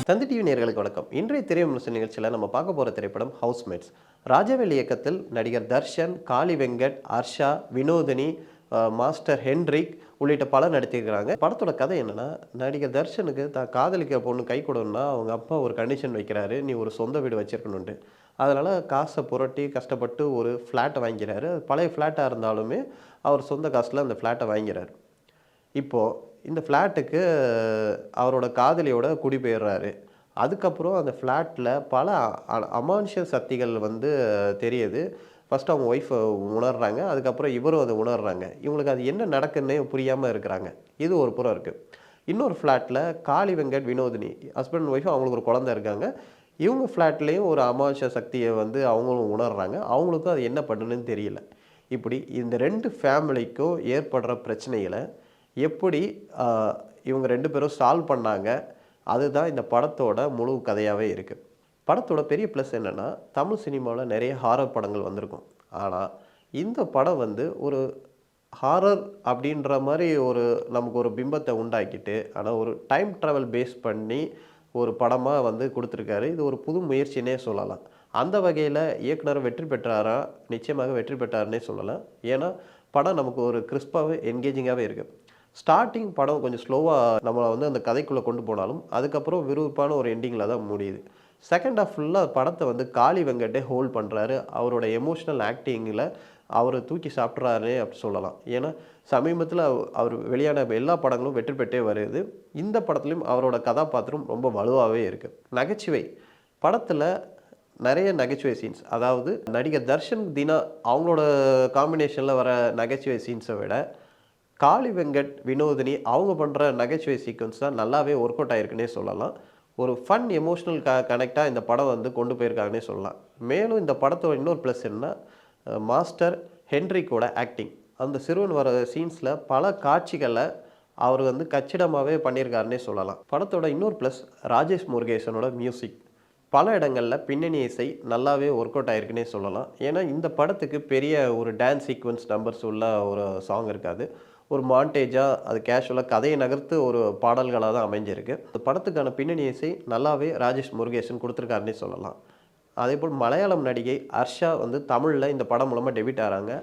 தந்தி TV நேயர்களுக்கு வணக்கம். இன்றைய திரை விமர்சன நிகழ்ச்சியில் நம்ம பார்க்க போகிற திரைப்படம் ஹவுஸ்மேட்ஸ். ராஜவேல் இயக்கத்தில் நடிகர் தர்ஷன், காளி வெங்கட், ஹர்ஷா, வினோதினி, மாஸ்டர் ஹென்ரிக் உள்ளிட்ட பலர் நடித்திருக்கிறாங்க. படத்தோட கதை என்னன்னா, நடிகர் தர்ஷனுக்கு தான் காதலிக்கிற பொண்ணு கை கொடுன்னா அவங்க அப்பா ஒரு கண்டிஷன் வைக்கிறாரு, நீ ஒரு சொந்த வீடு வச்சிருக்கணுன்ட்டு. அதனால் காசை புரட்டி கஷ்டப்பட்டு ஒரு ஃப்ளாட்டை வாங்கிறாரு. பழைய ஃப்ளாட்டாக இருந்தாலுமே அவர் சொந்த காசில் அந்த ஃப்ளாட்டை வாங்கிறார். இப்போது இந்த ஃப்ளாட்டுக்கு அவரோட காதலியோட குடிபெயர்றாரு. அதுக்கப்புறம் அந்த ஃப்ளாட்டில் பல அமானுஷ்ய சக்திகள் தெரியுது. ஃபஸ்ட்டு அவங்க ஒய்ஃப் உணர்றாங்க. அதுக்கப்புறம் இவரும் அதை உணர்றாங்க. இவங்களுக்கு அது என்ன நடக்குன்னே புரியாமல் இருக்கிறாங்க. இது ஒரு புறம் இருக்குது. இன்னொரு ஃப்ளாட்டில் Kali Venkat, Vinodhini husband and wife, அவங்களுக்கு ஒரு குழந்தை இருக்காங்க. இவங்க ஃப்ளாட்லேயும் ஒரு அமானுஷ்ய சக்தியை அவங்களும் உணர்றாங்க. அவங்களுக்கும் அது என்ன பண்ணுன்னு தெரியல. இப்படி இந்த 2 ஃபேமிலிக்கும் ஏற்படுற பிரச்சனைகளை எப்படி இவங்க 2 பேரும் சால்வ் பண்ணாங்க, அதுதான் இந்த படத்தோட முழு கதையாகவே இருக்குது. படத்தோட பெரிய ப்ளஸ் என்னென்னா, தமிழ் சினிமாவில் நிறைய ஹாரர் படங்கள் வந்திருக்கும். ஆனால் இந்த படம் ஒரு ஹாரர் அப்படின்ற மாதிரி நமக்கு ஒரு பிம்பத்தை உண்டாக்கிட்டு, ஆனால் ஒரு டைம் ட்ராவல் பேஸ் பண்ணி ஒரு படமாக கொடுத்துருக்காரு. இது ஒரு புது முயற்சினே சொல்லலாம். அந்த வகையில் இயக்குனர் வெற்றி பெற்றாரா? நிச்சயமாக வெற்றி பெற்றாருன்னே சொல்லலாம். ஏன்னா படம் நமக்கு ஒரு கிறிஸ்பாகவே என்கேஜிங்காகவே இருக்குது. ஸ்டார்டிங் படம் கொஞ்சம் ஸ்லோவாக நம்மளை அந்த கதைக்குள்ளே கொண்டு போனாலும் அதுக்கப்புறம் விறுவிறுப்பான ஒரு எண்டிங்கில் தான் முடியுது. செகண்ட் ஹாஃப் ஃபுல்லாக படத்தை காளி வெங்கட்டே ஹோல்ட் பண்ணுறாரு. அவரோட எமோஷ்னல் ஆக்டிங்கில் அவர் தூக்கி சாப்பிட்றாருனே அப்படி சொல்லலாம். ஏன்னா சமீபத்தில் அவர் வெளியான எல்லா படங்களும் வெற்றி பெற்றே வருது. இந்த படத்துலையும் அவரோட கதாபாத்திரம் ரொம்ப வலுவாகவே இருக்குது. நகைச்சுவை படத்தில் நிறைய நகைச்சுவை சீன்ஸ், அதாவது நடிகர் தர்ஷன், தினா அவங்களோட காம்பினேஷனில் வர நகைச்சுவை சீன்ஸை விட காளி வெங்கட், வினோதினி அவங்க பண்ணுற நகைச்சுவை சீக்வன்ஸ் தான் நல்லாவே ஒர்க் அவுட் ஆகிருக்குன்னே சொல்லலாம். ஒரு ஃபன் எமோஷ்னல் கனெக்டாக இந்த படம் கொண்டு போயிருக்காங்கன்னே சொல்லலாம். மேலும் இந்த படத்தோட இன்னொரு ப்ளஸ் என்ன, மாஸ்டர் ஹென்ரிக்கோட ஆக்டிங். அந்த சிறுவன் வர சீன்ஸில் பல காட்சிகளை அவர் கச்சிதமாகவே பண்ணியிருக்காருன்னே சொல்லலாம். படத்தோட இன்னொரு ப்ளஸ் ராஜேஷ் முருகேசனோட மியூசிக். பல இடங்களில் பின்னணி இசை நல்லாவே ஒர்க் அவுட் ஆகிருக்குன்னே சொல்லலாம். ஏன்னா இந்த படத்துக்கு பெரிய ஒரு டான்ஸ் சீக்வன்ஸ் நம்பர்ஸ் உள்ள ஒரு சாங் இருக்காது. ஒரு மாண்டேஜாக அது கேஷுவலாக கதையை நகர்த்து ஒரு பாடல்களாக தான் அமைஞ்சிருக்கு. இந்த படத்துக்கான பின்னணி இசை நல்லாவே ராஜேஷ் முருகேசன் கொடுத்துருக்காருன்னே சொல்லலாம். அதேபோல் மலையாளம் நடிகை ஹர்ஷா தமிழில் இந்த படம் மூலமாக டெபியூட் ஆகிறாங்க.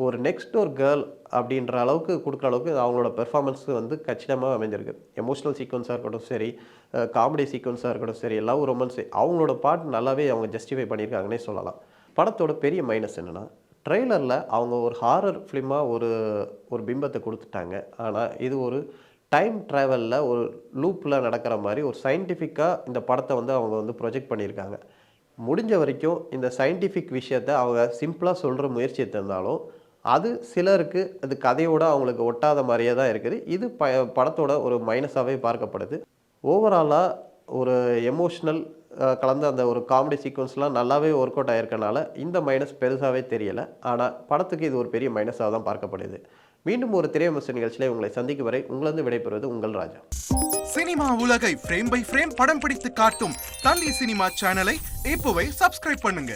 ஒரு நெக்ஸ்ட் ஒரு கேர்ள் அப்படின்ற அளவுக்கு கொடுக்குற அளவுக்கு அவங்களோட பெர்ஃபார்மன்ஸ் கச்சிதமாக அமைஞ்சிருக்கு. எமோஷ்னல் சீக்வன்ஸாக இருக்கட்டும் சரி, காமெடி சீக்வன்ஸாக இருக்கட்டும் சரி, லவ் ரொமான்ஸ் அவங்களோட பார்ட் நல்லாவே அவங்க ஜஸ்டிஃபை பண்ணியிருக்காங்கன்னே சொல்லலாம். படத்தோட பெரிய மைனஸ் என்னென்னா, ட்ரெய்லரில் அவங்க ஒரு ஹாரர் ஃபிலிமாக ஒரு பிம்பத்தை கொடுத்துட்டாங்க. ஆனால் இது ஒரு டைம் ட்ராவலில் ஒரு லூப்பில் நடக்கிற மாதிரி ஒரு சயின்டிஃபிக்காக இந்த படத்தை அவங்க ப்ரொஜெக்ட் பண்ணியிருக்காங்க. முடிஞ்ச வரைக்கும் இந்த சயின்டிஃபிக் விஷயத்தை அவங்க சிம்பிளாக சொல்கிற முயற்சி எடுத்திருந்தாலும் அது சிலருக்கு அது கதையோடு அவங்களுக்கு ஒட்டாத மாதிரியே தான் இருக்குது. இது படத்தோட ஒரு மைனஸாகவே பார்க்கப்படுது. ஓவராலாக ஒரு எமோஷ்னல் கலந்த அந்த ஒரு காமெடி சீக்வன்ஸ்லாம் நல்லாவே ஒர்க் அவுட் ஆகிருக்கனால இந்த மைனஸ் பெருசாகவே தெரியலை. ஆனால் படத்துக்கு இது ஒரு பெரிய மைனஸாக தான் பார்க்கப்படுது. மீண்டும் ஒரு திரை விமர்சன நிகழ்ச்சியில் உங்களை சந்திக்கும் வரை உங்களிருந்து விடைபெறுவது உங்கள் ராஜா. சினிமா உலகை ஃப்ரேம் பை ஃப்ரேம் படம் பிடித்து காட்டும் தந்தி சினிமா சேனலை இப்போவே சப்ஸ்கிரைப் பண்ணுங்க.